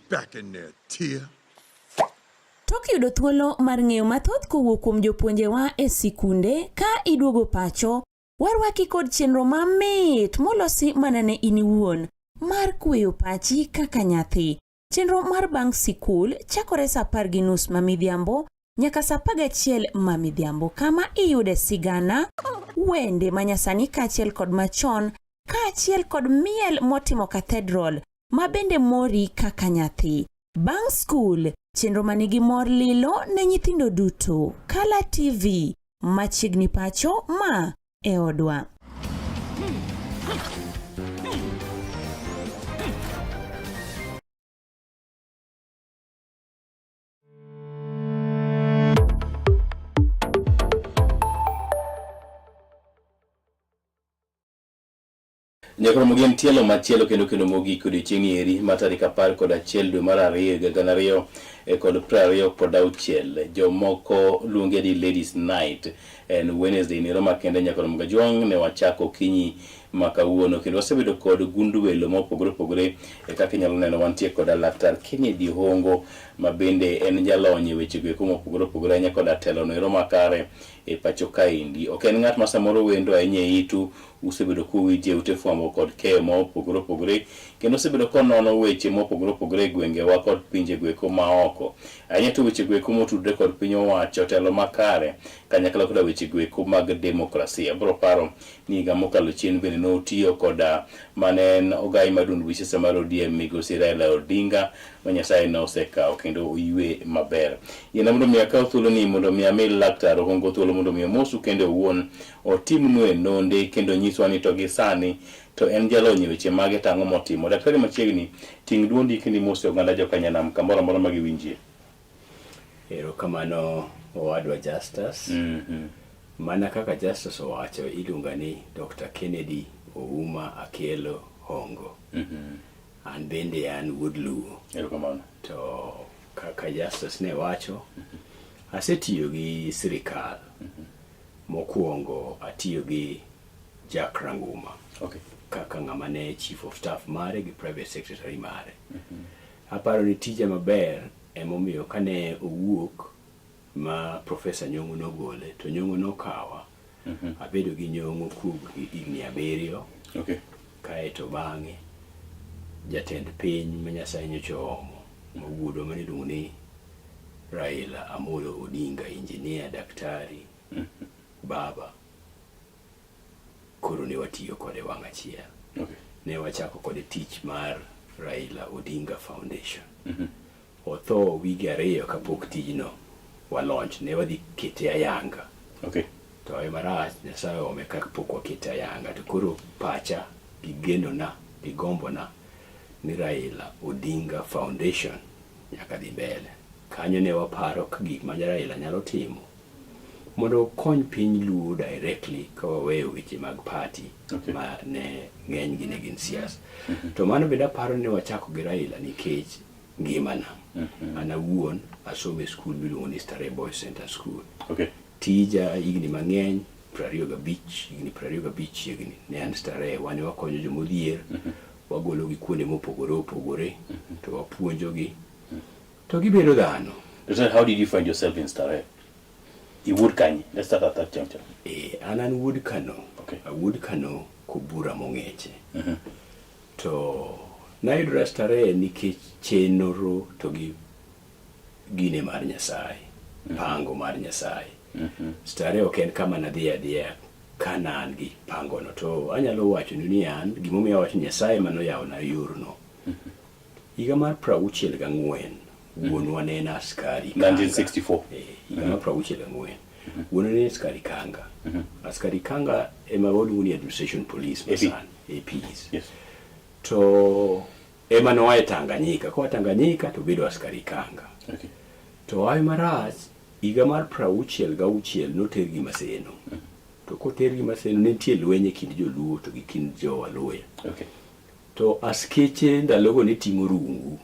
back in there, Tia. Tok yudo thuolo mar ng'eyo mathoth kowuok kuom jopuonjewa e sikunde ka iduogo pacho, warwaki kod chenro mamit molosi mana ne in iwuon mar kweyo pachi kaka nyathi. Chenro mar bang' sikul chakore saa 10:30 mamidhiambo nyaka saa 11 mamidhiambo, kama iyude sigana, wende manyasani kaachiel kod machon, kaachiel kod miel motimo cathedral ma bende mori kaka nyathi. Bang' skul, chenro manigi mor lilo ne nyithindo duto. Kala TV, machiegni pacho ma e odwa. Nyakoro mogien tielo machielo kendo mogik odiochieng' eri ma tarik 11 dwe mar 2 2026 jomoko luonge di Ladies Night and Wednesday ni Roma kende nyakoro Mgajwang ne wachako kinyi makawuono kendo wasebedo kod gundu welo mopogore opogore kaka inyalo neno wantie kod Laktar Kennedy Hongo ma bende en jalony weche go mopogore opogore nya kod atelo no Roma kare e pacho kaindi. Ok en ng'at ma samoro wendo ahinya itu, usebedo kuwije ute fwambo kod keyo mopogore opogore kendo usebedo konono weche mopogore opogore gwenge wa kod pinje gweko maoko. Ahinya to weche gweko motudre kod piny owacho, telo makare kanyakla kod weche gweko mag demokrasia. Bro paro ni higa mokalo chien bende notiyo koda manen ogai madund buche samaro ODM migosi Raila Odinga ma Nyasaye nosekawo kendo oywe maber. Yena mondo mi akaw thuolo ni mondo mi ami Laktar Hongo thuolo mondo mi mosu kendo owuon otimnu e nonde kendo nyiswa ni to gi sani to en jalony weche mage tang'o motimo. Daktari machiegni ting' duondi kendo mosu oganda jokanyanam kamoro amora ma giwinjie. Erokamano owadwa Justus. Mana kaka Justus owacho, iluonga ni Dr. Kennedy Ouma Akelo Hongo. An bende an wuod Luo. Erokamano. To kaka Justus ne wacho, asetiyo gi sirikal. Mokuongo atiyo gi Jack Ranguma. Okay. Kaka ng'ama ne chief of staff mare gi private secretary mare. Aparo ni tije maber emomiyo kane owuok ma Professor Nyong'o nogole to Nyong'o nokawa. Abedo gi Nyong'o kuom higni 7. Okay. Kaeto bang'e jatend piny ma Nyasaye nyocha oomo mawuodo maniluongo ni Raila Amolo Odinga, engineer, daktari, baba. Koro ne watiyo kode wang' achiel. Okay. Ne wachako kode tich mar Raila Odinga Foundation. Otho wige 2 kapok tijno walonch, ne wadhi kete ayanga. Okay. To e marach Nyasaye ome kapok wakete ayanga, to koro pacha gi genona gi gombona ni Raila Odinga Foundation nyaka dhi mbele. Kanyo ne waparo ka gik ma Raila nyalo timo mondo kony piny Luo directly ka waweyo weche mag party. Okay. Ma ne ng'eny gi ne gin siasa. To mano bende aparo ni wachako gi Raila nikech ngimana. An awuon asomo e skul miluongo ni Starehe Boys Center School. Okay. Tija higni mang'eny 25 higni ne an Starehe, wane wakonyo jomodhier, wagolo gi kuonde mopogore opogore, to wapuonjogi, to gibedo dhano. How did you find yourself in Starehe? You would Kanye. Let's start at that juncture. An wood Kano. Okay. A wood Kano kubura mong'eche. To nayudra Starehe nikech chenro to gi gine mar Nyasaye, pango mar Nyasaye. Starehe ok en kama nadhi adhiya kana an gi pango no, to anyalo wacho ni an gimomiyo awacho Nyasaye manoyawo na yorno. Higa mar 64 wuonwa ne en askari 1964. Higa mar 64 wuonwa ne en askari kanga. Askari kanga ema waluongo ni administration police masan, APs. Yes. To ema noa e Tanganyika, koa Tanganyika to bedo askari kanga. Okay. To ay marach higa mar 66 notergi Maseno. To kotergi Maseno ne nitie lwenye kind joluo to gi kind jowaluya. Okay. To askeche ndalogo ne ting'o rungu.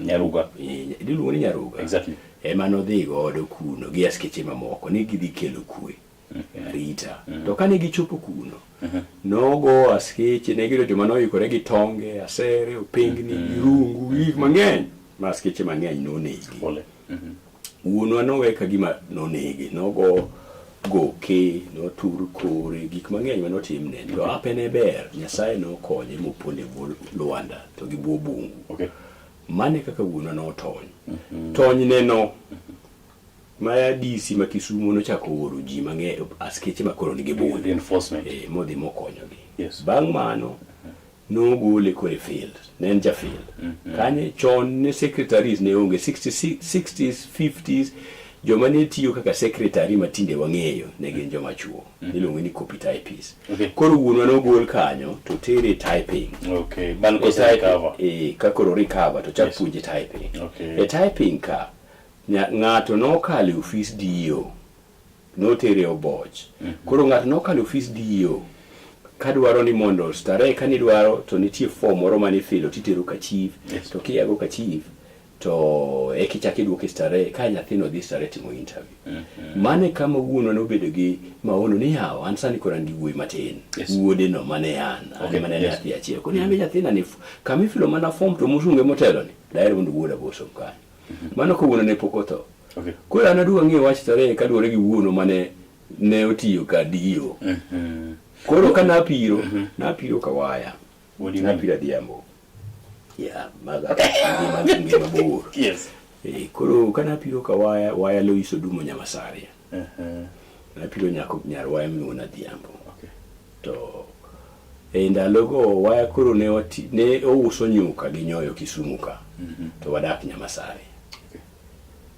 Nyaruga. Iluongo ni Nyaruga. Exactly. Ema nodhi godo kuno gi askeche mamoko ni gidhi kelo kwe. Rita. To kane gichopo kuno, nogo askeche ne gido joma noikore gi tonge, asere, opengni, rungu, gik mang'eny. ma askeche mang'eny nonegi. Ole. Wuonwa nowe ka gima nonegi, nogo goke, notur kore, gik mang'eny manotimne. To apene ber, Nyasaye nokonye moponde bwo Luanda to gi bwo bungu. Okay. Mane kaka wuonwa notony. Tony neno Maya DC ma Kisumu nochako oro ji mang'eny askeche makoro nigi bungu. Reinforcement. Modhi mokonyogi. Yes. Bang' mano nogole kore field, ne en jafield. Kanye chon ne secretaries ne onge 60s 50s joma ne tiyo kaka secretary matinde wang'eyo ne gin joma chuo. Niluongo ni copy typist. Okay. Koro wuonwa nogol kanyo to tere typing. Okay. Ban ko sai cover. Ka koro recover to chak puonje typing. Okay. Typing ka ng'ato nokale office DO. Notere oboch. Koro ng'ato nokale office DO. Kadwaro ni mondo starehe kanidwaro to nitie form moro mani filo titero ka chief. Yes. To kiyago ka chief to kichaki duoke starehe ka nyathino dhi starehe timo interview. Mane kama wuono nobedo gi maono ni yawo an sani kora ndi wuoyi matin. Yes. Wuode no mane an. Okay. Mane nyathi achiel. Koni ambe nyathina ni kama ifilo mana form to musunge motelo ni. Daher mondo wuoda bosom kanyo. Mano ko wuono ne pokoto. Okay. Koro an aduwa ng'eyo wach starehe kaduore gi wuono mane ne otiyo ka dio. Koro ka napiro kawaya. What do you mean? Napira diambo. Yeah, maga ngima bor. Yes. Koro ka napiro kawaya, waya lo iso dumo Nyamasaria. Napiro nyar waya miona diambo. Okay. To ndalogo waya koro ne ouso nyuka gi nyoyo Kisumu ka. To wadak Nyamasaria.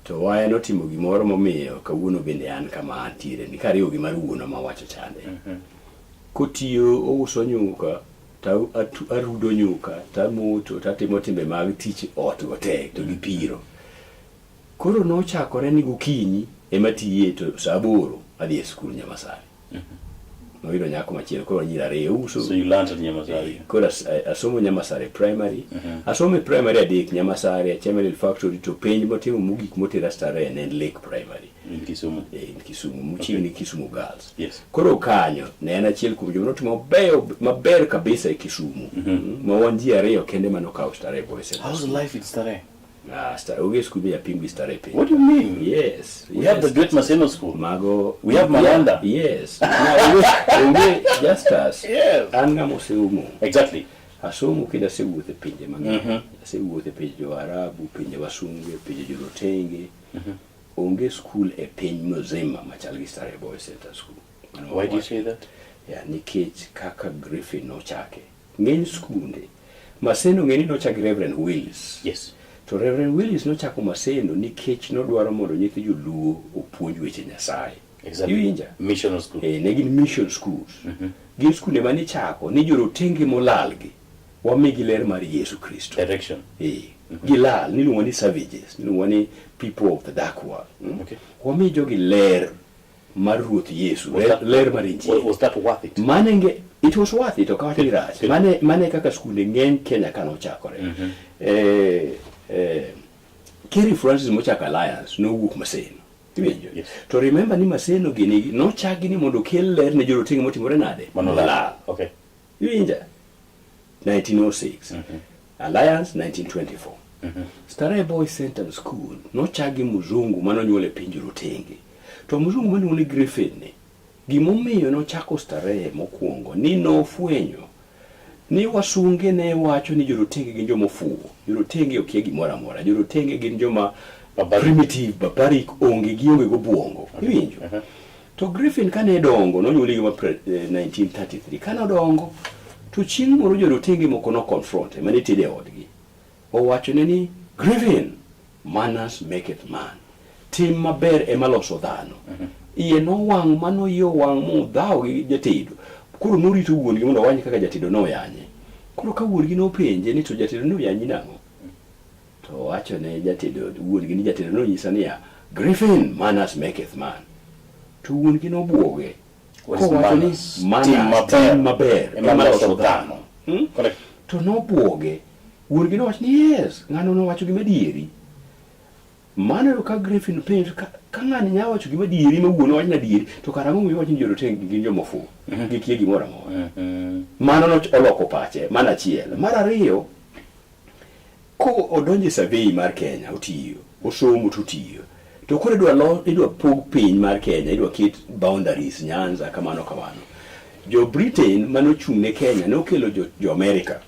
To waya notimo gimoro momiyo kawuono bende an kama antiere ni kariyo gimar wuono ma wacho chande. Kotiyo ouso nyuka ta arudo nyuka ta moto ta timo timbe mag tich ot gote to gi piro. Koro nochakore ni gokinyi ema tiye to saa 8 adhi e skul Nyamasari. Noyudo nyako machielo koro nyira ariyo uso. So you learned at Nyamasari. Koro asomo Nyamasari primary. Asomo primary adek Nyamasari Chemelil factory to penj motimo mugik motera starehe ne Lake primary. In Kisumu. In Kisumu, muchini Kisumu girls. Yes. Koro kanyo ne en achiel kuom joma notimo maber kabisa e Kisumu. Ma wan ji ariyo kende manokawo Starehe Boys. How's the life in Starehe? Starehe school ya pingwi Starehe piny. What do you mean? Yes. We have the Great Maseno School. Mago. We have Malanda. Yes. Onge just us. Yes. An ng'ama oseumo. Exactly. Asomo kendo asewuotho e pinje mang'eny. Asewuotho e pinje jo-Arabu, pinje wasunge, pinje jorotenge. Onge school e piny mzima machal gi Starehe Boys Center School. Why do you say that? Yeah, nikech kaka Griffin nochake. Ng'eny skunde. Maseno ng'eni nochaki Reverend Willis. Yes. To Reverend Willis nochako Maseno nikech nodwaro mondo nyithi joluo opuonj weche Nyasaye. Exactly. Iwinja? Mission school. Ne gin mission schools. Gin skunde mane chako ni jorotenge molalgi wamigi ler mar Yesu Kristo. Direction. Gilal niluongo ni savages, niluongo ni people of the dark world. Okay. Wami jogi ler mar Ruoth Yesu, ler mar Injili. Was that worth it? It was worth it, okawati ni rach. Mane kaka skunde ng'eny Kenya kano chakore. Kerry Francis mochako Alliance nowuok Maseno. Yes. To remember ni Maseno gini nochagi ni mondo kel ler ne jorotenge motimore nade? Manolal. Okay. Iwinja? 1906. Alliance 1924. Starehe Boys Center School nochagi mzungu manonyuole piny jorotenge. To mzungu manuole Griffin ni gimomiyo nochako Starehe mokwongo ni nofwenyo ni wasunge ne wacho ni jorotenge gin joma ofuwo. Jorotenge okia gimoro amora. Jorotenge gin joma primitive, barbaric, onge go buongo. Iwinjo? To Griffin kane dongo nonyuole higa 1933. Kane odongo to chieng' moro jorotenge moko no confront mane tede odgi. Owacho ni Griffin, manners maketh man. Tim maber ema loso dhano. Iye no wang' mano yo wang' mo dhaw gi jatedo. Koro norito wuongi mondo wanye kaka jatedo no yanye. Koro ka wuongi no penje ni to jatedo no yanyi nang'o. To wacho ne jatedo wuongi ni jatedo no nyisa niya Griffin, manners maketh man. To wuongi no buoge. Ko wacho ni tim maber ema loso dhano. Correct. To no buoge. Wuongi no wacho ni yes, ng'ano no wacho gima dieri. Mano ka Griffin penjo ka ng'ani nya wacho gima dieri ma wuono wacho na dieri to karang'o mi wacho ni jorotenge gin joma ofuwo gikie gimoro amora. Mano no oloko pache mana achiel. Mar ariyo ko odonje survey mar Kenya otiyo osomo tutiyo to kore idwa pog piny mar Kenya idwa kit boundaries Nyanza kamano jo Britain manochung' ne Kenya nokelo jo America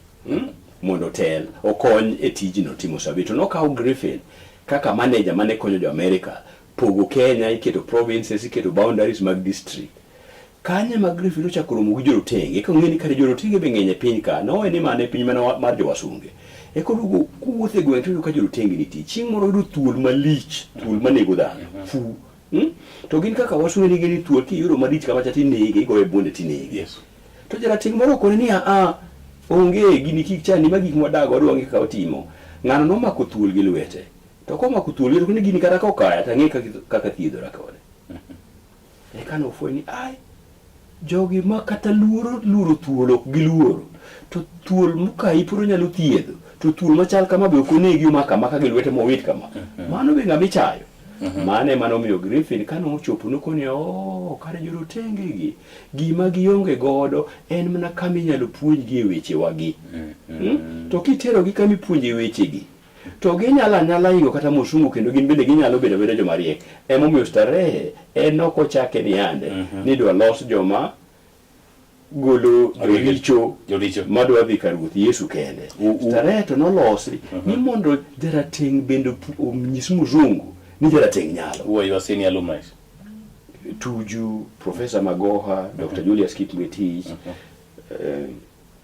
mondo tel okony e tijno timo survey to nokawo Griffin kaka manager mane konyo jo America pogo Kenya iketo provinces iketo boundaries mag district kanye mag Griffin ochako romo gi jorotenge ka ng'eni kare jorotenge be ng'eny e piny ka no en mane piny mar jo wasunge eko dugo kuwuothe gweng' to ka jorotenge nitie chieng' moro yudo thuol malich thuol manego dhano fu to gin kaka wasunge ni gini thuol kiyudo malich kama cha tinege igoye bunde tinege Yes. to jarateng' moro kone ni onge gini kik chani ma gik mwadago odwangi ka otimo ng'ano nomako thuol gi lwete to komako thuol gi to gini kata ka okaya ta ng'e kaka thiedhora kode eka nofweny ni jogi ma kata luoro thuol ok giluoro to thuol mokai puro nyalo thiedho to thuol machal kama be ok onegi maka gi lwete mowit kama mano be ng'ama ichayo mane manomiyo Griffin kano ochopo nokoni kare jorotenge gi gima gionge godo en mana kama inyalo puonjgi e weche wagi to kitero gi kama ipuonje weche gi to ginyala ingo kata mosungu kendo gin bende ginyalo bedo jomariek emomiyo Starehe en okochake ni ande ni dwa los joma golo joricho madwa dhi kar ruoth Yesu kende Starehe to nolosi ni mondo jarateng' bende onyis mzungu ni jarateng' nyalo. Who are your senior alumni? Tuju, Professor Magoha, Dr. Julius Kitmetich,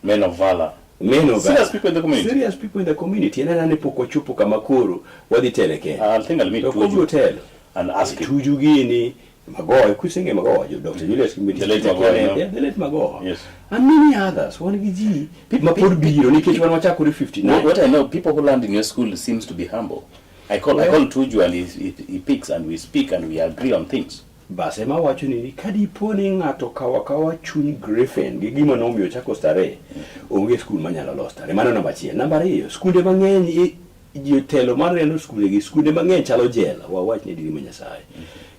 Men of valor. Serious people in the community. Serious people in the community. And then poko chupo kamakuru wadi teleke. I think I'll meet Tuju and ask him. Tuju gini Magoha, kusinge Magoha, Dr. Julius Kitmetich. The late Magoha, yeah, the late Magoha. Yes. And many others. One giji. Mapuru biro ni kitu wanachakuri 59. What I know, people who learned in your school seems to be humble. I call Tuju and he picks and we speak and we agree on things. Base ma wacho ni kadiponi ng'ato kawa chuny Griffin gi gima nomiyo chako Starehe onge skul manyalo los Starehe mano namba 1. Namba 2 skunde mang'eny jotelo mar reno skunde mang'eny chalo jela wawach ni diri Nyasaye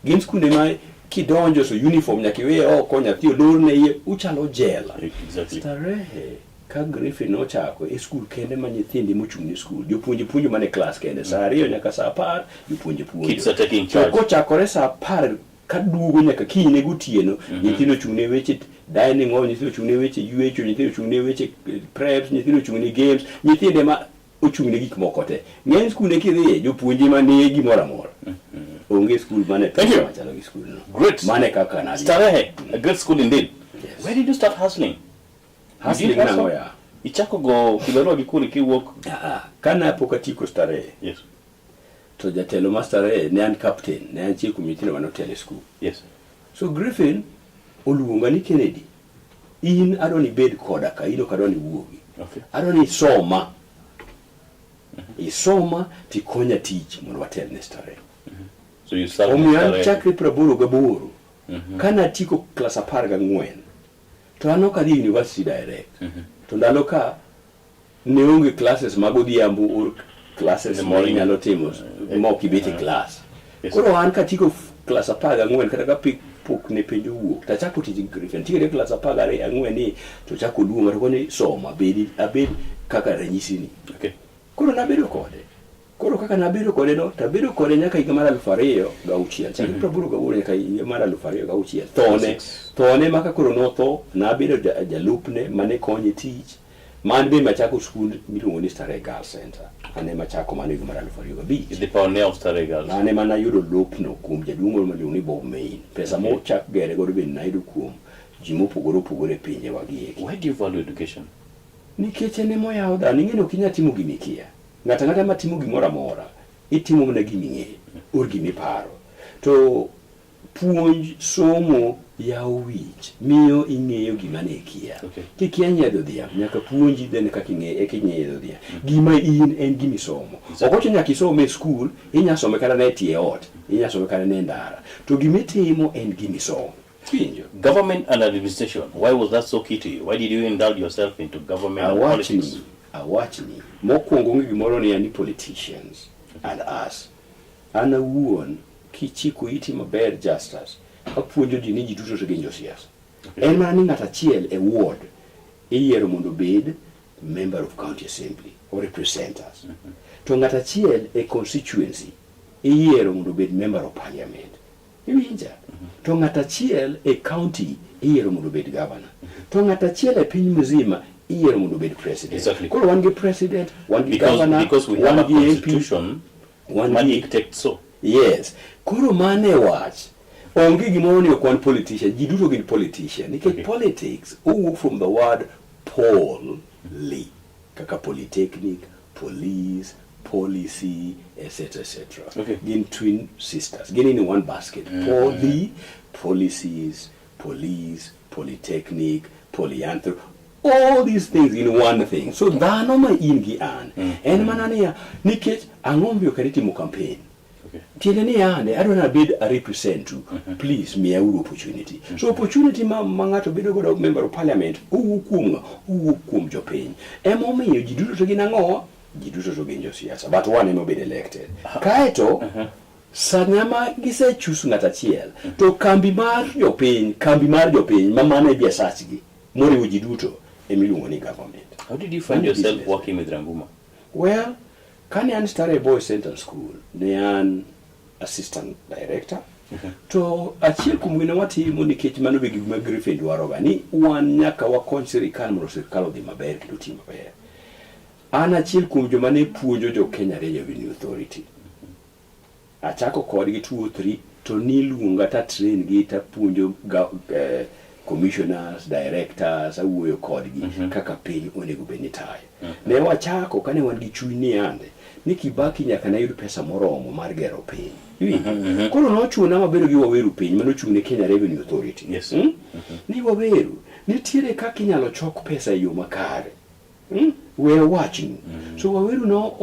gin skunde ma kidonjo so uniform nyaka iwe oko nyathi olorne iye uchalo jela. Exactly. Starehe ka Griffin nochako e skul kende ma nyithindi mochung' ne skul jopuonje mane class kende saa 2 nyaka saa 10 jopuonje kids are taking charge. Ko chakore saa 10 kaduogo nyaka kinyne gotieno nyithindo ochung'ne weche dining hall nyithindo ochung'ne weche yuecho nyithindo ochung'ne weche preps nyithindo ochung'ne games nyithinde ma ochung'ne gik moko te ng'eny skunde kidhiye jopuonje mane gimoro amora onge skul mane machalo gi skul no. Great. Mane kaka na Starehe, a great school indeed. Yes. Where did you start hustling? Hustling nango ya Ichako go kibarua gikuri kiwuok. Kana pok atiko Starehe. Yes. To jatelo mar Starehe ne an captain ne an chieko nyithindo manotelo e skul. Yes. So Griffin oluonga ni Kennedy in adoni bed koda ka ino kadoni wuogi. Okay. Adoni soma isoma tikonya tich mondo watel ne Starehe. So you started Omiyan chakre 88 kana tiko klas 14 to anoka di university direct. To ndalo ka ne onge classes magodhiambo or classes morning nyalo timo moki beti class. Koro an katiko class 14 kata ka pok ne penjo wuok ta chako tiji Griffin tigere class 14 ni to chako luonga to koni soma abed kaka ranyisi ni. Okay. Koro nabedo kode. Koro kaka nabedo kode no tabedo kode nyaka higa mar 2006 chakre 88 nyaka higa mar 2006 thone maka koro notho nabedo jalupne mane konye tich man be machako skul miluongo ni Starehe Girls Center ane machako mane higa mar 2005 The pioneer of Starehe Girls. ane mana yudo lopno kuom jaduong' moro miluongo ni Bob Main pesa mo chak gere godo be nayudo kuom ji mopogore pinje wagieki. Why do you value education? Nikech ene moyawo dhano ing'eni ok inyal timo gimikia ng'ata matimo gimoro amora itimo mana giming'eyo or gimiparo to puonj somo yawo wich miyo ing'eyo gima ne ikia. Kikia nyiedho dhiang' nyaka puonji then kaka ing'eyo dhiang' gima in en gimisomo. Ok ochuno nyaka isome e skul inyasome kata ne tie ot inyasome kata ne ndara to gimitimo en gimisomo. Government and administration, why was that so key to you? Why did you indulge yourself into government and politics? Awachni mokwongo ng'e gimoro ni ani politicians and us an awuon kichiko iti maber justice apuonjo ji ni ji duto to gin josiasa. En mana ni ng'at achiel e ward iyiero mondo bed member of county assembly or representatives. To ng'at achiel e constituency iyiero mondo obed member of parliament. Iwinja? To ng'at achiel e county iyiero mondo obed governor. To ng'at achiel e piny mzima iyiero mondo obed president. Exactly. Koro wan gi president, wan gi governor, because we have a constitution, one dictates so. Yes. Koro mane wach. Onge gimoro ni okwan politician, ji duto gin politician. Nikech politics owuok from the word poli, kaka polytechnic, police, policy, etc., etc. Gin twin sisters. Gin in one basket. Poly, policies, police, polytechnic, polyanthrop. All these things in one thing. So dhano ma in gi an. En mana niya, nikech ang'o momiyo karitimo campaign. Tiende ni ande, I don't want to bid a represent to. Please, me a opportunity. So opportunity ma ngato bedo godo member of parliament, kum jopiny. Emomiyo ji duto to gin ang'o? Ji duto to gin josiasa. But one emo bedo elected. Kaeto, sanyama gise choose ng'at achiel, to kambi mar jopiny, ma mane biasachgi, moriwo ji duto, emiluongo ni government. How did you find yourself working with Ranguma? Well, kani an start Boys Central School, ne an assistant director. To achiel kuom gino watimo nikech mano be gima Griffin dwaroga ni wan nyaka wakony sirikal mondo sirikal odhi maber kendo ti maber. An achiel kuom joma ne puonjo jo Kenya Revenue Authority. Achako kodgi 2 or 3 to niluonga ta train gi ta puonjo commissioners, directors, awuoyo kodgi kaka piny onego bed ni tayo. Ne wachako kane wan gi chuny ni ande ni Kibaki nyaka ne yud pesa moromo mar gero piny. Koro nochuna mabedo gi waweru piny mano chung' ne Kenya Revenue Authority. Yes. Ni waweru nitiere kaka inyalo chok pesa e yo makare. We're watching. So waweru no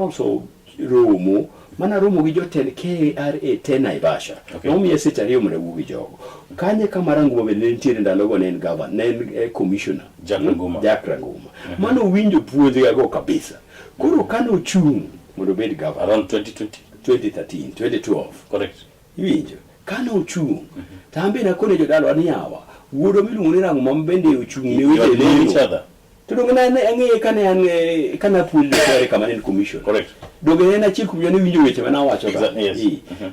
also romo mana romo gi jotend KRA 10 Naivasha. Nomiye seche ariyo mondo owuo gi jogo. Kanye kama Ranguma bende nitiere ndalogo ne en governor, ne en commissioner. Jack Ranguma. Mano winjo puonjega go kabisa. Koro kano chung mondo obed governor Around 2020. 2013, 2012. Correct. Iwinjo. Kano chung. Tambe na kone jodalo ani yawa. Wuodo miluongo ni Ranguma bende ochung ne weche leno. To donge na ang'eye kane an kana puonjo kare kama en commission. Correct. Donge ne achiel kuom jone winjo weche mana wacho ga. Yes.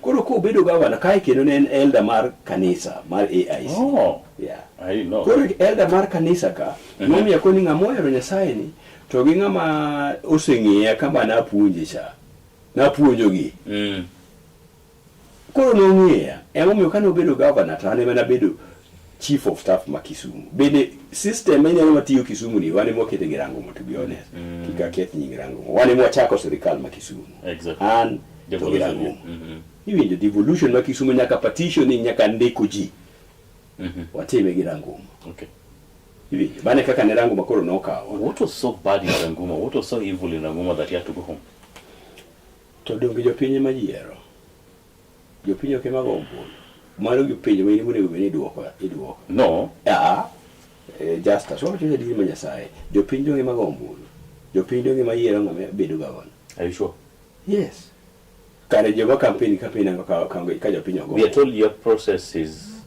Koro ko bedo governor kae kendo ne en elder mar kanisa mar AIC. Oh. Yeah. I know. Koro elder mar kanisa ka nomiya koni ng'ama ohero Nyasaye ni to gi ng'ama oseng'eya kama na puonje cha. Na puonjogi. Koro nong'eya. Emomiyo kane obedo governor to ane mana bedo chief of staff ma Kisumu. Bende system enyalo matiyo Kisumu ni wane mokete gi Ranguma, to be honest. Kika keth nying Ranguma. Wane mwachako sirikal ma Kisumu. Exactly. An to gi Ranguma. Iwinjo devolution ma Kisumu nyaka petition ni nyaka ndiko ji. Watime gi Ranguma. Okay. Iwinjo. Bane kaka ne Ranguma koro nokawo. What was so bad in Ranguma? What was so evil in Ranguma that he had to go home? To donge jopiny ma jiero. Jopiny ok ema go ombulu. Mano jopiny ma inego bende iduoko. No. Just as what you did ma Nyasaye. Jopiny donge ma go ombulu. Jopiny donge ma yiero ng'ama bedo governor. Are you sure? Yes. Kare joma campaign ka jopiny ogo. We are told your process is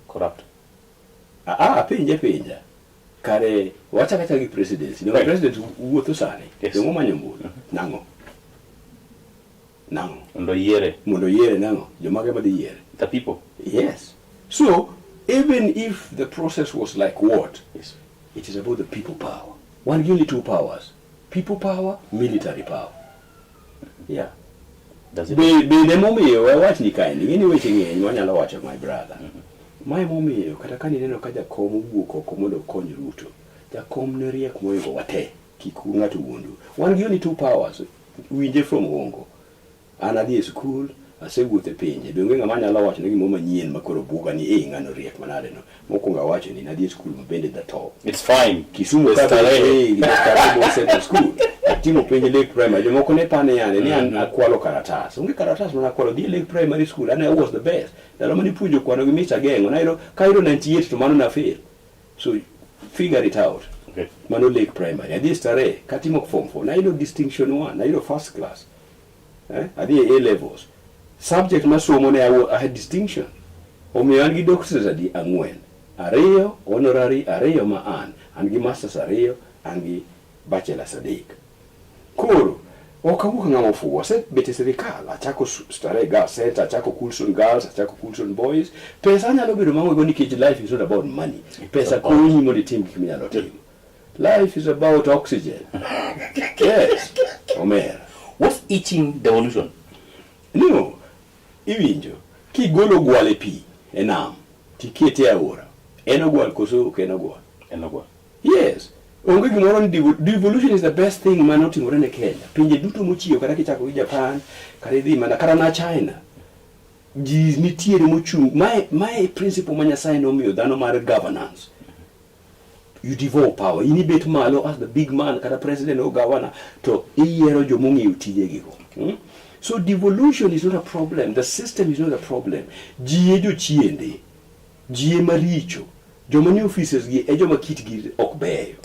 corrupt. Pinja. Kare wachaka gi presidency. No, president wuotho sani. Dongo manyo ombulu. Nango. Mondo yiere nango. Joma ke madhi yiere. The people. Yes. So, even if the process was like what? Yes. It is about the people power. One only 2 powers. People power, military power. Yeah. Does it? Bende momiyo wach ni kae ni weche ng'eny wanyalo wacho my brother. Mae momiyo kata ka nineno ka jakom owuok oko mondo okony Ruto. Jakom ne riek moingo wate. Kik ng'ato wuondu. Wan gi only 2 powers. Winje from Ongo. An adhi e skul, asewuotho e pinje. Donge ng'ama nyalo wacho ne gimoro manyien makoro buga ni ng'ano riek manade no. Mokwongo awacho ni nadhi e skul mabende the top. It's fine. Kisumu Boys Central School. Timo penje Lake Primary. Jomoko ne pane yane ni an akwalo karatas. Onge karatas mana akwalo dhi Lake Primary School. And I was the best. Dalo mani puonjo kwano gi Mr. Gengo. Kairo 98 to mano na fail. So figure it out. Okay. Mano Lake Primary. Adhi stare katimo form 4. Nairo distinction 1. Nairo first class. Adhi A levels. Subject masomo ne I had distinction. Omiyo an gi doctorate adi 4. 2 honorary, 2 ma an gi masters 2, an gi bachelors adek. Koro okawuok ng'ama ofuwo, asebete sirikal, achako Starehe Girls Center, achako Coulson Girls, achako Coulson Boys. Pesa nyalo bedo maonge nikech life is not about money. Pesa konyi mondo itim gik minyalo timo. Life is about oxygen. Yes, Omera. What's eating devolution? No, iwinjo, kigolo gwal e pi, e nam, tikete e aora, en ogwal koso ok en ogwal? En ogwal. Yes. Onge gimoro ni devolution is the best thing man otimore ne Kenya. Pinje duto mochiwo kata kichako gi Japan, kata idhi mana kata na China. Ji nitiere mochung'. Mae principle ma Nyasaye nomiyo dhano mar governance. You devolve power. In bet malo as the big man kata president or governor to iyiero jomong'eyo tijegi. So devolution is not a problem. The system is not a problem. Ji e jochiende. Ji e maricho. Joma ni offices gi e joma kitgi ok beyo.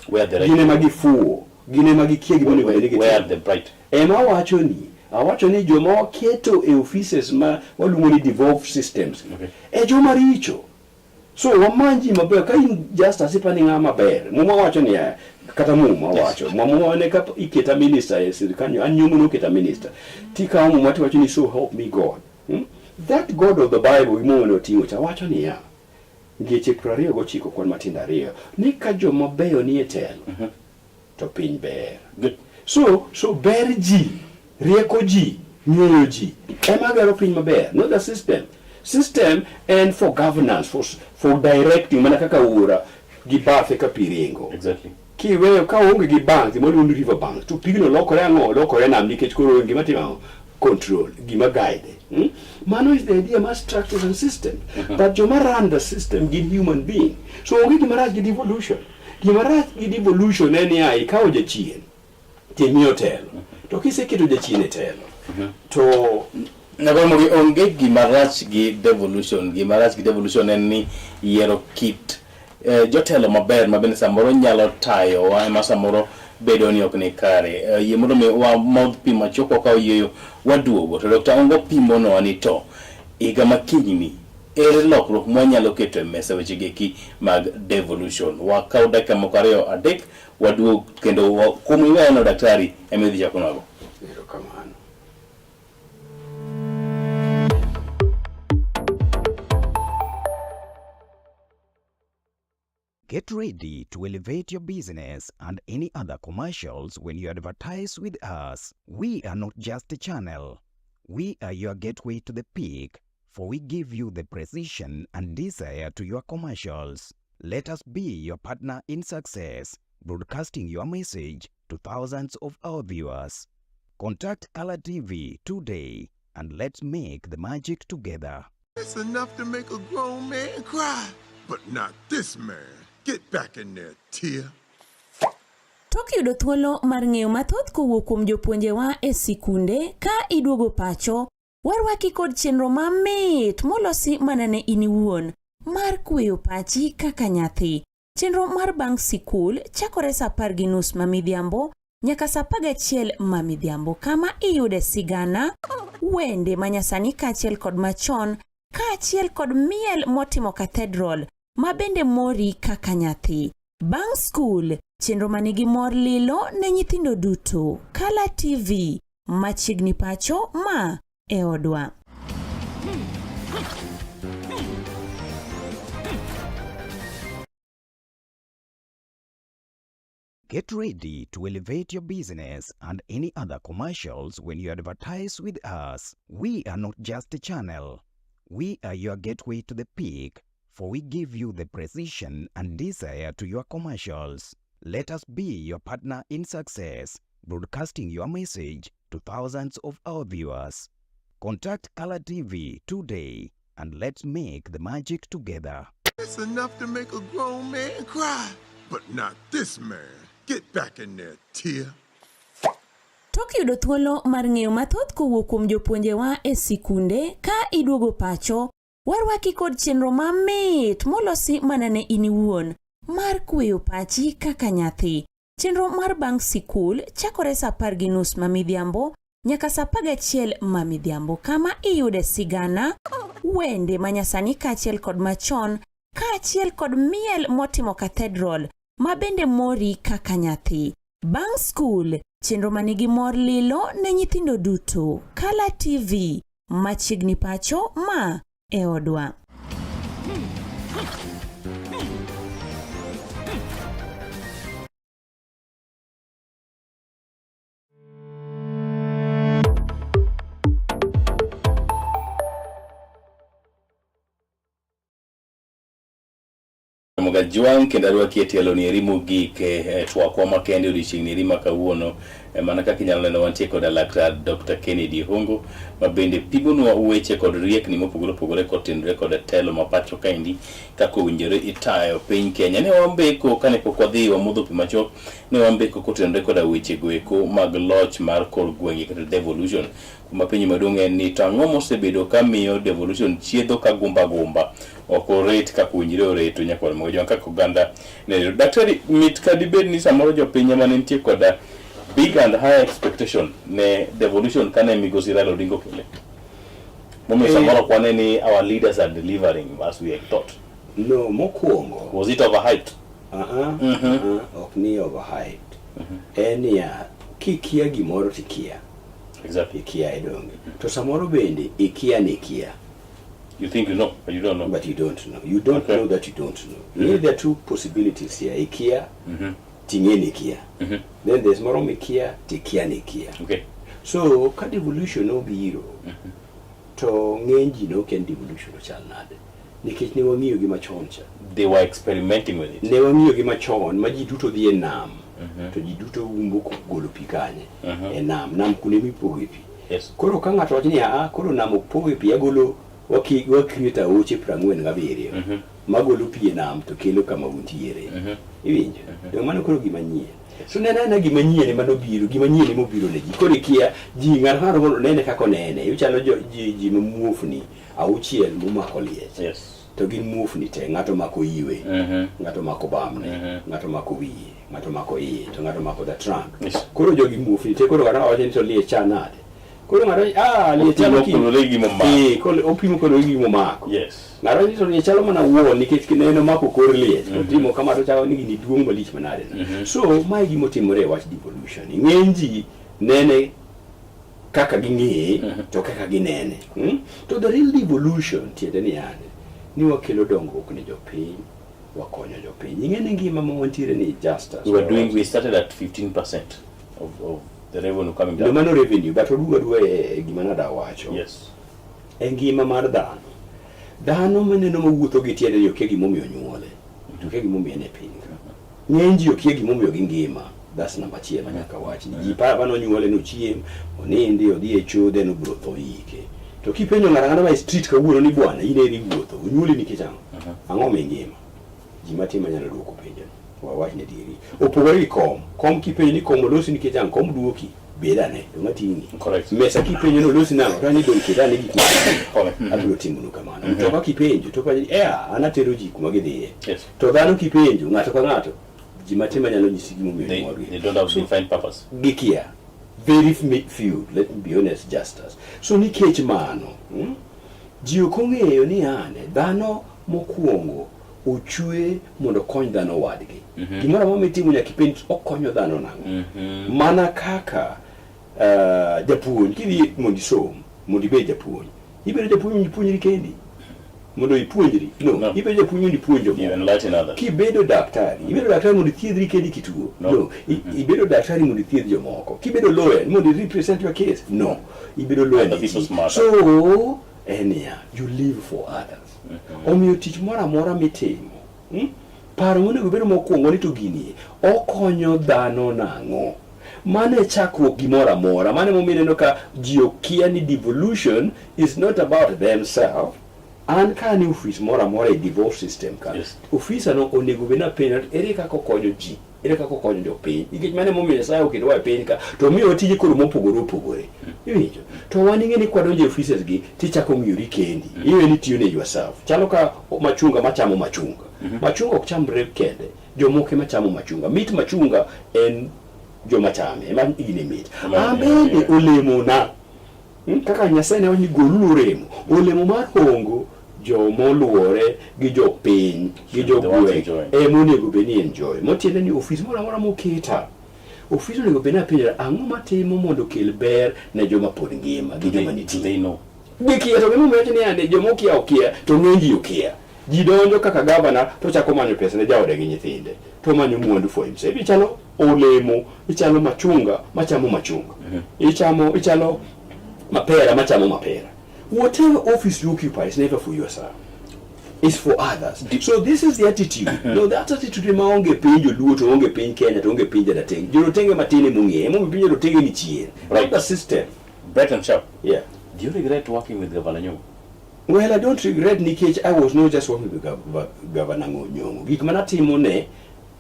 Gine magi fuwo. Gine magi kia gimone bende where the bright. Ema awacho ni joma waketo e offices ma waluongo ni devolved systems. E joma richo. So wamanji maber ka in justice ipani ng'ama ber. Muma wacho ni kata muma wacho. Mama wane ka iketa minister e sirikal an nyumo no keta minister. Tika muma wacho ni so help me God. That God of the Bible imo no tingo cha wacho ni ya. Ngeche 29 kwan matindo 2 ni ka joma beyo ni e telo to piny ber. Good. So ber ji, rieko ji, ng'eyo ji ema gero piny maber, not the system and for governance, for directing mana kaka ura gi bathe ka piringo. Exactly. Kiweyo ka onge gi bank moluongo river bank to pigno lokore ang'o, lokore nam nikech koro gima timo control, gima guide. Mano is the idea of structures and systems. But joma run the system give human being. So onge gima rach gi devolution. Gima rach gi devolution en ya ikawo jachien timiyo telo. To kiseketo jachien e telo. To Nagomogi onge gima rach gi devolution. Gima rach gi devolution en ni yiero kit jotelo maber mabende samoro nyalo tayo wa ma samoro bedo ni ok ni kare. Yie mondo mi wa mouth pi machoko ka oyeyo waduogo to Dr. Ongo pimo no ani to iga makinyini ere lokruok mwanyalo keto e mesa weche geki mag devolution. Wakaw dakika moko 2-3 waduog kendo kumiweno daktari emedhi chako nago. Get ready to elevate your business and any other commercials when you advertise with us. We are not just a channel. We are your gateway to the peak, for we give you the precision and desire to your commercials. Let us be your partner in success, broadcasting your message to thousands of our viewers. Contact Color TV today and let's make the magic together. It's enough to make a grown man cry, but not this man. Get back in there, Tia. Tok yudo thuolo mar ng'eyo mathoth kowuok kuom jopuonjewa e sikunde ka iduogo pacho, warwaki kod chenro mamit molosi mana ne in iwuon mar kweyo pachi kaka nyathi. Chenro mar bang' sikul chakore saa 10:30 mamidhiambo nyaka saa 11 mamidhiambo, kama iyude sigana, wende manyasani kaachiel kod machon, kaachiel kod miel motimo cathedral mabende mori kaka nyathi. Bang' skul, chenro manigi mor lilo ne nyithindo duto. Color TV, machiegni pacho ma e odwa. Get ready to elevate your business and any other commercials when you advertise with us. We are not just a channel. We are your gateway to the peak, for we give you the precision and desire to your commercials. Let us be your partner in success, broadcasting your message to thousands of our viewers. Contact Color TV today and let's make the magic together. It's enough to make a grown man cry, but not this man. Get back in there, Tia. Tok yudo thuolo mar ng'eyo mathoth kowuok kuom jopuonjewa e sikunde ka iduogo pacho, warwaki kod chenro mamit molosi mana ne in iwuon mar kweyo pachi kaka nyathi. Chenro mar bang' sikul chakore saa 10:30 mamidhiambo nyaka saa 11 mamidhiambo, kama iyude sigana, wende manyasani kaachiel kod machon, kaachiel kod miel motimo cathedral mabende mori kaka nyathi. Bang School, chenro manigi mor lilo ne nyithindo duto. Kala TV, machiegni pacho ma e odwa. Juang kendo arwaki e tielo ni erimo gik twakwa makende odiochieng' ni ma kawuono mana kaka inyalo neno wantie kod Laktar Dr. Kennedy Hongo ma bende pigonwa weche kod riekni mopogore opogore kotenore kod telo ma pacho kaendi kaka owinjore itayo piny Kenya. Ne wambeko kane pok wadhi wamodho pi macho, ne wambeko kotenore kod weche goeko mag loch mar kor gwenge kata devolution, kuma penjo maduong' en ni to ang'o mosebedo ka miyo devolution chiedho ka gumba oko rate kaka owinjore oreto nyaka mo jo kaka oganda ne daktari mit ka dibed ni samoro jopiny ema ne nitie kod big and high expectation ne devolution kane migosi Raila Odinga kele. Momo samoro kwane ni our leaders are delivering as we had thought. No, mokuongo. Was it overhyped? Ok ni overhyped. Ya kikia gimoro tikia. Exactly. Ikia idonge. To samoro bende ikia ni kia. You think you know, but you don't know. But you don't know. You don't know that you don't know. There are two possibilities here. Ikia, tingeni kia. Then there's more ikia, tikia ni kia. Okay. So, ka devolution no biro. To ngenji no ken devolution no chal nade. Nikech ne wangiyo gi machon cha. They were experimenting with it. Ne wangiyo gi machon, ma ji duto dhi e nam. To ji duto umbo golo pi kanye. E nam kune mipoge pi. Yes. Koro ka ng'ato wacho ni koro nam opoge pi agolo wakrieta oche 47 magolo pi e nam to kelo kama untiere. Iwinjo? Mano koro gima nyien. So nena gima nyien ema nobiro, gima nyien ema obiro ne ji. Koro kia ji ng'ato nene kako nene. Uchalo ji muofni auchiel momako liech. Yes. To gin muofni te, ng'ato mako iwe, ng'ato mako bamne, ng'ato mako wiye, ng'ato mako iye, to ng'ato mako the trunk. Yes. Koro jogi muofni te, koro ng'ato wacho ni to liech cha nade. Koro ng'ato liech chalo opimo kolo gi momako. Yes. Ng'ato ni to liech chalo mana wuon nikech kineno mako kor liech. Otimo kama to chalo ni gini duong' malich manade. So mae gima otimore wach devolution. Ng'eny ji nene kaka ging'e to kaka ginene. To the real devolution tiende ni ane. Ni wakelo dongruok ne jopiny, wakonyo jopiny. Ing'e ngima ma wantiere ni justice. We started at 15% of the revenue coming down. No mano revenue, but oduga gima nada wacho. Yes. Ngima mar dhano. Dhano maneno mawuotho gi tiende yo ke gimomiyo nyuole. To ke gimomiyo ne piny. Ng'eny ji okie gimomiyo gi ngima. That's number 1 manyaka wachi. Ji pa bano nyuole no chiem, onindi odhi e chode no bro tho ike. To kipenjo ng'ara ma street kawuono ni bwana ine ri wuotho unyuli nikech ang'o mingima ji matima nyalo duoko penjo wawach ne diri opogore gi kom kipenjo ni kom olosi nikech kom duoki bedane to matingi correct mesa kipenjo no olosi nang'o to ani don kidane gik abiro timo no kamano to ka kipenjo to paji anatero ji kuma gidhiye to dhano kipenjo ng'ato ka ng'ato ji matima nyalo nyisi gimomiyo they don't have defined purpose gikia very few, let me be honest, justice. So nikech mano, ji okong'eyo ni ane dhano mokuongo ochwe mondo kony dhano wadgi. Gimoro amora mitimo nyaka ipenj okonyo dhano nang'o. Mana kaka japuonj kidhi mondo isom, mondo ibed japuonj. Ibedo japuonj mipuonjri kendi. Mondo ipuonjri. No. Ibedo japuonj mondo ipuonjo. You enlighten others. Kibedo daktari. Ibedo daktari mondo ithiedhri kendi kituo. No. Ibedo daktari mondo ithiedh jomoko. Kibedo lawyer mondo represent your case. No. Ibedo lawyer. So, you live for others. Omiyo tich moro amora mitimo. Paro monego bedo mokuongo ni to gini okonyo dhano nang'o. Mane chakruok gimoro amora. Mane momineno ka ji okia ni devolution is not about themselves. An ka ni office mora e divorce system ka. Office no onego bena penal ere kaka okonyo ji. Ere kaka okonyo jopiny. Nikech mane momiyo Nyasaye oketo wa piny ka to miyo tije koro mopogore. Iwinjo. To wan ing'e ni kwadonjo offices gi tichako ng'iyori kendi. Iwe ni tiyo ne yourself. Chalo ka machunga machamo machunga. Machunga ok chamre kende. Jomoko machamo machunga. Mit machunga en joma chame. Ema igine mit. Bende olemo na. Kaka Nyasaye ne wani golu olemo. Olemo mar hongo jomoluore gi jopiny gi jogwe monego beni enjoy. Motiende ni office mora moketa ofis onego bed penjara ang'o matimo mondo kel ber ne joma pod ngima gi joma nitie. They know. Gikia to gimo mecho ni ane joma okia to ng'enyji okia. Ji donjo kaka gavana to chako manyo pesa ne jaode gi nyithinde. To manyo mwandu for himself. Ichalo olemo, ichalo machunga, machamo machunga. Ichalo mapera, machamo mapera. Whatever office you occupy is never for yourself. It's for others. So this is the attitude. No, that attitude ma onge pinjo luo to onge pin Kenya to onge pinja dateng. Jiro tenge matine munge. Mo pinjo to tenge ni chien. Right, the system. Breton Sharp. Yeah. Do you regret working with Governor Nyong'o? Well, I don't regret Nikech. I was not just working with Governor Nyong'o. Gikmanatimo ne,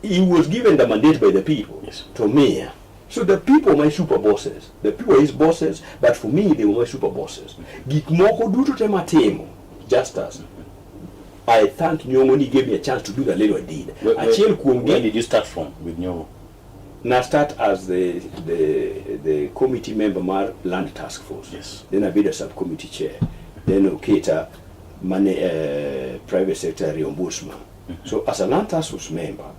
he was given the mandate by the people. Yes. To mayor. So the people were my super bosses. The people were his bosses, but for me they were my super bosses. Gikmoko duto tematimo, just as I thank Nyong'o, he gave me a chance to do the little I did. Where did you start from with Nyong'o? Now start as the committee member mar land task force. Yes. Then I be the subcommittee chair. Then Oketa private secretary ombudsman. So as a land task force member,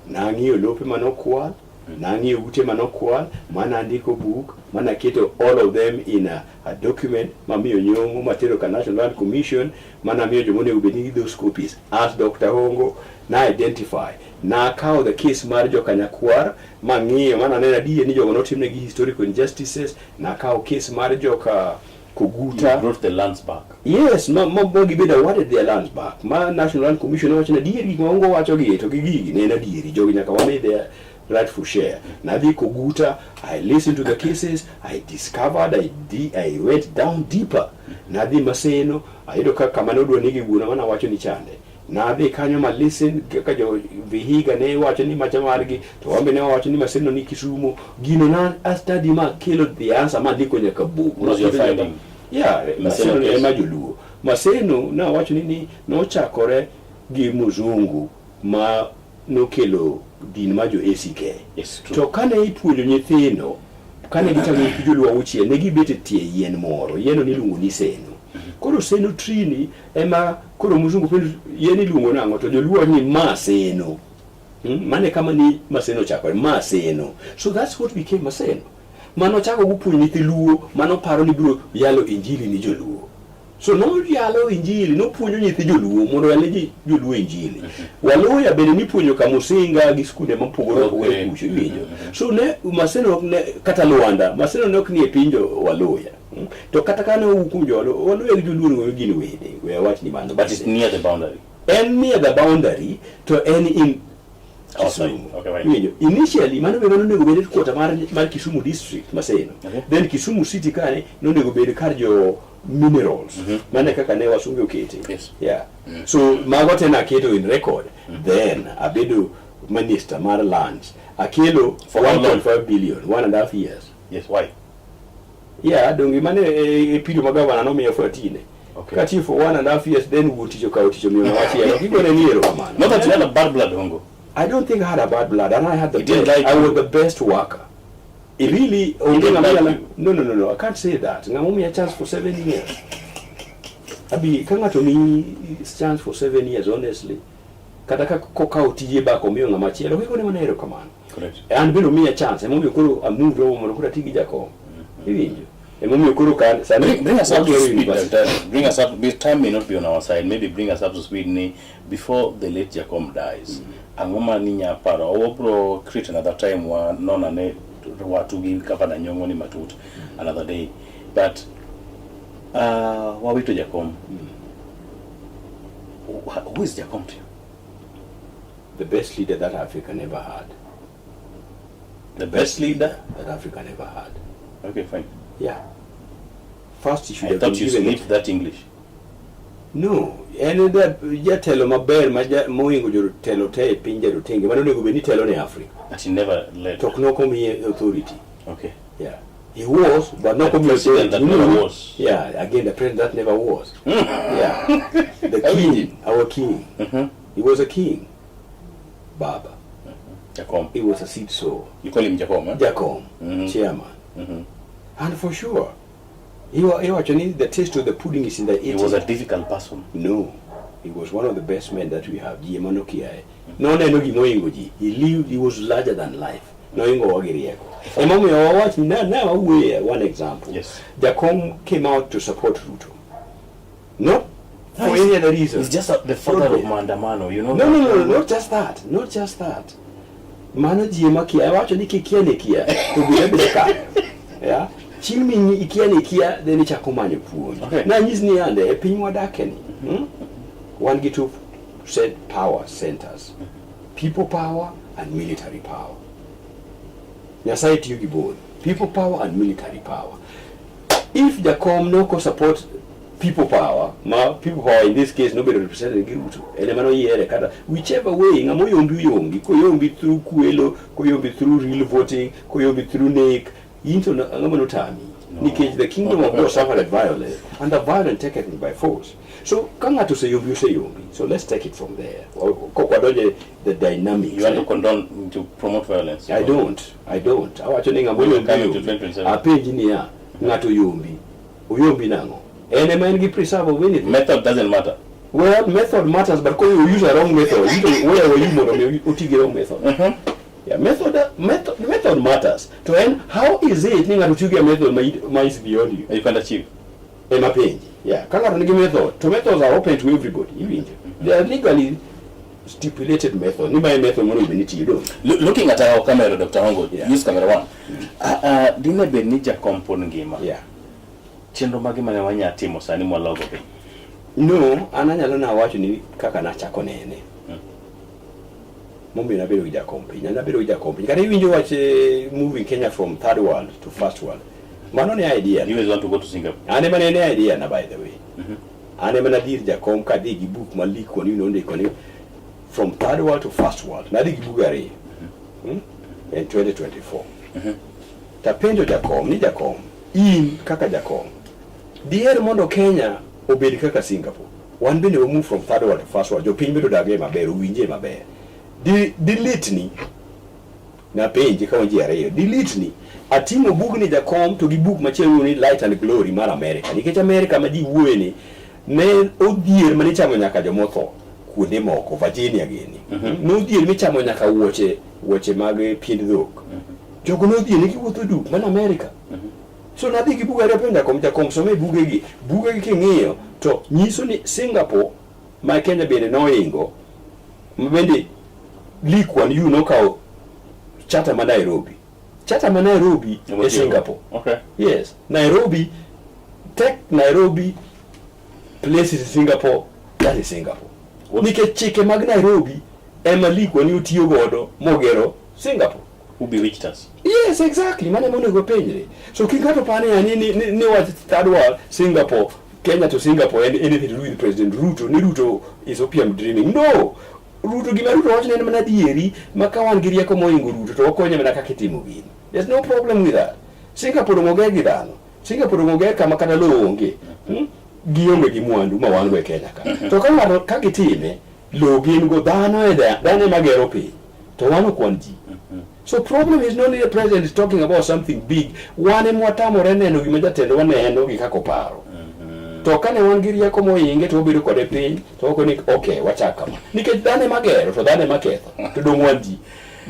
nangi lope manokwal, nangi ute manokwal, mana andiko book, mana keto all of them in a document, mamiyo Nyong'o matero ka National Land Commission, mana miyo jomone ubeni those copies. As Dr. Hongo na identify na kao the case mar Jokanyakwar mang'iyo mana nena diye ni jogo notimne gi historical injustices na kao case mar joka Koguta. You brought the lands back. Yes, Mogi been awarded their lands back. My National Land Commission watching a deary mongo watch again to gigi, nena deary, jogging a their rightful share. Nadi Koguta, I listened to the cases, I discovered, I went down deeper. Nadi Maseno, I don't kamanodo nigi bunamana watching each other. Nadi Kanyama listen, Kakajo Vihiga ne watching Machamargi, to Wambene watching Maseno Nikisumo, Ginonan, Astadima killed the answer Madiko Yakabu. Was your finding? Yeah, Maseno Emajulu. Maseno na wacho nini no chakore gi muzungu ma no kelo din majo ACK. Yes, true. To kane ipuonjo nyithindo kane gitamo kijulu auchiel ne gibete tie yien moro yeno niluongo ni seno. Koro seno trini ema koro muzungu penjo yien iluongo nango to joluo ni maseno. Mane kama ni maseno chakore maseno. So that's what became maseno. Mano chako gupuonjo nyithi luo mano paro ni biro yalo injili ni joluo. So no yalo injili no puonjo nyithi joluo mondo yaleji joluo injili. Waloya bende ni puonjo ka Musinga gi skunde mopogore opogore kucho winjo. So ne Maseno ne kata Luanda, Maseno ne ok ni e pinjo Waloya. To kata kana ukunjo Waloya gi joluo ngo gin wede. We watch ni mano. But it's near the boundary. And near the boundary to any in Kisumu. Okay, right. Initially, mano nego bede quarter mar Kisumu district Maseno. Okay. Then Kisumu city kane no nego bede karjo minerals. Mane kaka ne wasunge okete. Yes. Yeah. So mago tena keto in record. Then abedo minister mar lands. Akelo for 1.5 billion, 1.5 years. Yes, why? Yeah, dongi mane pido magavana no miyo 14. Okay. Kati for 1.5 years then uticho ka uticho miyo wachi. Kiko ne niero kamano. Not that you had a bad blood, Hongo. I don't think I had a bad blood, and I had the You didn't best. like I was you. the best worker. It really. didn't like you. No. I can't say that. Ngamomi a chance for 7 years. Abi kanga to me chance for 7 years, honestly. Kataka koka utije ba komio ngamachielo. Kiko ne manero kamano. Correct. And bino me a chance. Emomi kuru a move over mokura tigi jako. Ivinjo. Emomi kuru kan. Bring us up to speed. Bring us up. Time may not be on our side. Maybe bring us up to speed before the late Jacom dies. Angoma ninya para obro create another time wa nona ne watu gi Governor Nyong'o ni matut another day. But wawito Jacom. Who is Jacom to you? The best leader that Africa never had. The best leader that Africa never had. Okay, fine. Yeah. First he should I have thought been you given speak that English. No, and that telo maber moingo joro telo te pinje rotenge mano nego beni telo ne Africa. But he never led. Tok no come authority. Okay. Yeah. He was, but not come president that never was. Yeah, again the president that never was. Yeah. The king, our king. He was a king. Baba. Jacom. He was a seed sower. You call him Jacom, huh? Jacom, chairman. And for sure, he actually the taste of the pudding is in the eating. He was a difficult person. No, he was one of the best men that we have. No, he lived. He was larger than life. noingo wagirieko. Emomiyo wawach na wawuoye one example. Yes. Jakom came out to support Ruto. Not for any other reason. It's just the father of Mandamano, you know. No, not just that. Not just that. Mano jima kia, wacho ni kikia ni kia, to be able to yeah. Chilmi ni ikia ni kia, then chakumani puonj. Okay. Na nyis ni ande, e piny wadakeni. One get to set power centers. People power and military power. Nyasaye tiyo gi both. People power and military power. If Jakom no support people power, people power in this case nobody represented Giruto. Elemano yere kata whichever way ngamo yombi ko yombi through kuelo, ko yombi through real voting, ko yombi through NEC, into ngamo no tami. Nikech the kingdom of God suffered violence and the violent taken by force. So kanga to say yombi. So let's take it from there. The dynamics. You want to condone to promote violence? I don't. Awacho ngamo yombi. Apenjinia ngato yombi. Uyombi nango. And a man give preserve of anything. Method doesn't matter. Well, method matters, but you use a wrong method. Where were you more you take the wrong method? Yeah, method matters. To end, how is it ninga to get method might beyond you? You can achieve. Emma Page. Yeah, kala nigi method. To methods are open to everybody. They are legally stipulated method. Ni my method mo ni you don't. Looking at our camera, Dr. Hongo, use camera 1. Dine benija compound ngima. Yeah. Chenro magi mane wanya timo sani mwalogo be. No, ananyalo na wacho ni kaka na chako nene. Mombi na bedo gija kompi. Kata iwinjo wache moving Kenya from third world to first world. Mano ne idea. You guys want to go to Singapore? Ane mane ne idea na by the way. Ane mana dir Jakom ka digi book maliko ni nonde koni from third world to first world. Na digi bugari. In 2024. Tapenjo Jakom ni Jakom. In kaka Jakom. Dier mondo Kenya obedi kaka Singapore. Wan bende we move from third world to first world. Jo piny bedo dage maber, winje maber. Delete ni na penje ka wanji ariyo. Delete ni atimo bug ni Jakom to gi bug machielo ni Light and Glory mar America. Nikech America ma ji wuoye ni ne odhier mane chamo nyaka jomotho kuonde moko Virginia gini. No dhier michamo nyaka wuoche mag piend dhok. Jogo no dhier ni giwuotho duk man America. So nadhi gi buga rependa kom Jakom some bugegi king'iyo to nyiso ni Singapore ma Kenya bende noingo mbende likwan you know kao chata ma Nairobi e Singapore. Okay. Yes, Nairobi places in Singapore, that is Singapore. Nikech chike mag Nairobi ema likwan you tiyo godo mogero Singapore. Who bewitched us? Yes, exactly. Mane monego penjre. So kingato pane ya ni what third world Singapore, Kenya to Singapore and anything to do with President Ruto. Ni Ruto is opium dreaming. No. Ruto gima Ruto wacho ne mana dieri makawan giria ko moingo Ruto to okonye mana kakitimo gini. There's no problem with that. Singapore ngoge gidano. Singapore ngoge kama kana lo onge. Gionge gi mwandu ma wan we Kenya ka. To kama kakitime lo gin go dano magero pi. To wano kwanji. So problem is not only the president is talking about something big. Wane mwatamo reneno gima jatendo waneno gi kako paro. To kane wan gi rieko moinge to obedo kode piny to okoni okay wachaka. Nikech dane magero to dane maketho to dong wanji.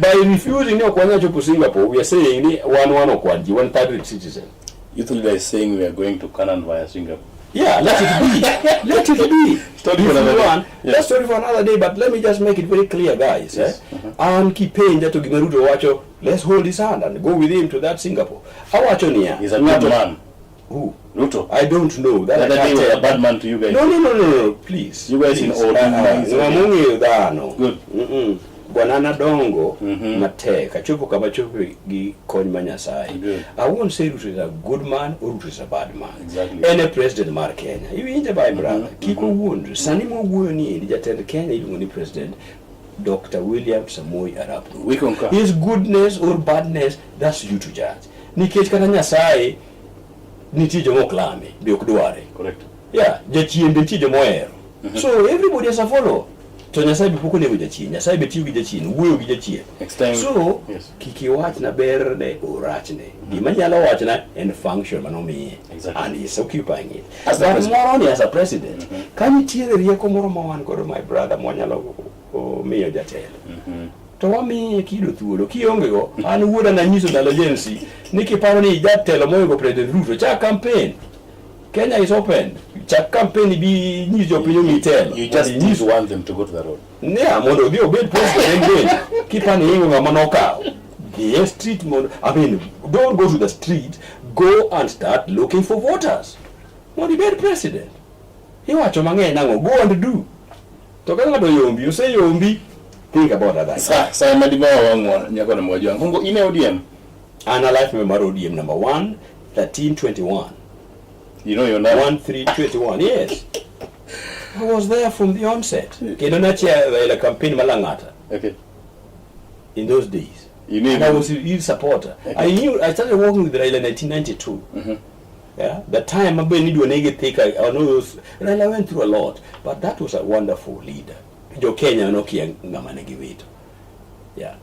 By refusing ne okwanya chopo Singapore, we are saying ni one okwanji, one third citizen. You thought they are saying we are going to Canaan via Singapore? Yeah, let it be. Let it be. Story for another day. That's story for another day, but let me just make it very clear, guys. Yes. And keep paying that to Gimaruto Wacho. Let's hold his hand and go with him to that Singapore. How Wacho niya? He's a good man. Who? Ruto. I don't know. That day was a bad man to you guys. No, please. You guys in all Good. Gwanana dongo matek achopo kama chopo gi kony Nyasaye. I won't say Ruto is a good man or Ruto is a bad man. Exactly. Any president mar Kenya. You inje by brother. Kiko wuondu. Sani mo wuo ni jatend Kenya iluongo ni president Dr. William Samoei Arap Ruto. We concur. His goodness or badness, that's you to judge. Nikech kata Nyasaye nitie jomo klame be ok dware. Correct. Yeah, jachien be nitie jomo hero. So everybody has a follow. To Nyasaye bipoko nego jachien. Nyasaye betiyo gi jachien, wuoyo gi jachien. Next time. So, kiki wach na ber ne urach ne. Gima nyalo wach na en function manomiye. Exactly. And he's occupying it. As But moroni as a president, ka nitiere rieko moro ma wan godo my brother mwanyalo miyo jatelo. to wamiye kido thuolo kionge go an wuoda na nyiso ndalo agency nikiparo ni jatelo moyego President Ruto cha campaign Kenya is open cha campaign bi nyiso pinyo mitelo You just want them to go to the road. yeah mondo dio bed president then kipani yingo ngama noka the street mondo I mean don't go to the street go and start looking for voters mondo bed president iwacho mang'eny nango go and do to kanga do yombi you say yombi think about that Sa madima wangwa nyakona Mugajwang. Hungo ine ODM. And a life member ODM number 1 1321 You know your name. 1321 yes I was there from the onset kendo nachia la campaign Malangata Okay. in those days You need and I was a huge supporter. I started working with Raila in 1992. Yeah, the time I know Raila went through a lot, but that was a wonderful leader. Jo Kenya no kia ngamane giveto. Yeah.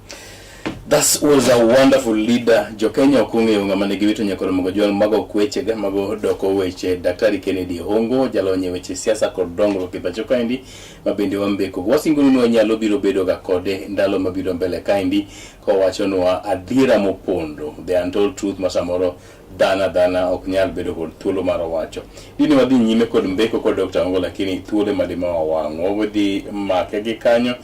That was a wonderful leader. Jo Kenya okunge ngamane giveto nyakoro Mugajwang mago kweche ga mago doko weche Daktari Kennedy Hongo jalonye weche siasa kod dongruok e pacho kaendi mabende wambeko wasingunu no nyalo biro bedo ga kode ndalo mabiro mbele kaendi ko wacho no adira mopondo the untold truth masamoro dana ok nyal bedo kod thuolo mar wacho dini wadhi nyime kod mbeko kod Dr. Hongo lakini thuolo madima wawang'o wadhi make gi kanyo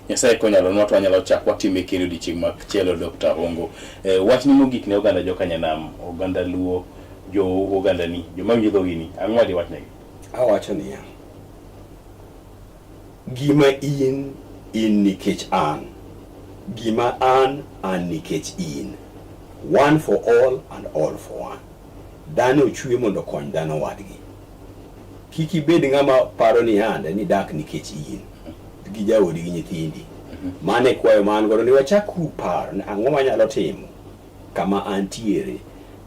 Nyasaye konyalo nwa to anyalo chakwa time kendo dichieng' machielo Dr. Hongo wach ni mogik ne oganda jokanyanam oganda luo jo oganda ni joma winjo gini ang'wadi wach negi Awacho niya gima in nikech an gima an nikech in one for all and all for one dhano chwe mondo kony dhano wadgi kiki bed ngama paro ni ande ni dak nikech in gi jaodi gi nyithindi mane kwayo man godo ni wachaku paro ni ang'o manyalo timo kama antiere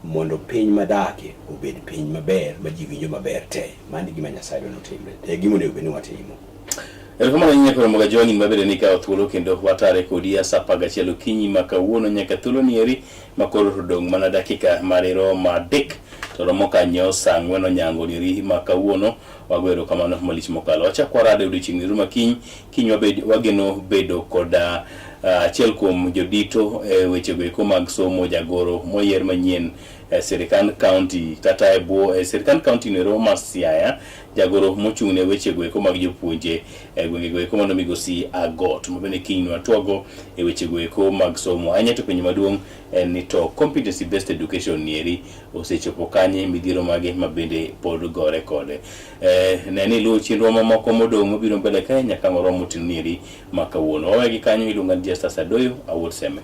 mondo piny madake obed piny maber ma ji winjo maber te mani gima Nyasaye notimre te gima onego bed ni watimo. Erokamano nyakoro Mugajwang mabede ni kawo thuolo kendo watare kodi sa 11 okinyi ma kawuono nyaka thuolo nieri makoro dong mana dakika marero madek to romo kanyo saa 4 onyango nieri ma kawuono wagwero kamano malich mokalo achakwa rade odiochieng' ruma kiny wageno bedo koda achiel kuom jodito weche go mag somo jagoro moyier manyien Sirikand County kata Sirikand County ne Roma Siaya jagoro mochung' ne weche go mag jopuonje gwenge go mondo migosi agot mabene kiny watwago weche go mag somo anyeto piny maduong' ni to competency based education nieri osechopo kanye midhiero mage mabende pod gore kode neni luwo chenro mamoko modong' obiro mbele kae nyaka ng'oro motinieri makawuono wawegi kanyo iluonga Justus Adoyo awuot seme.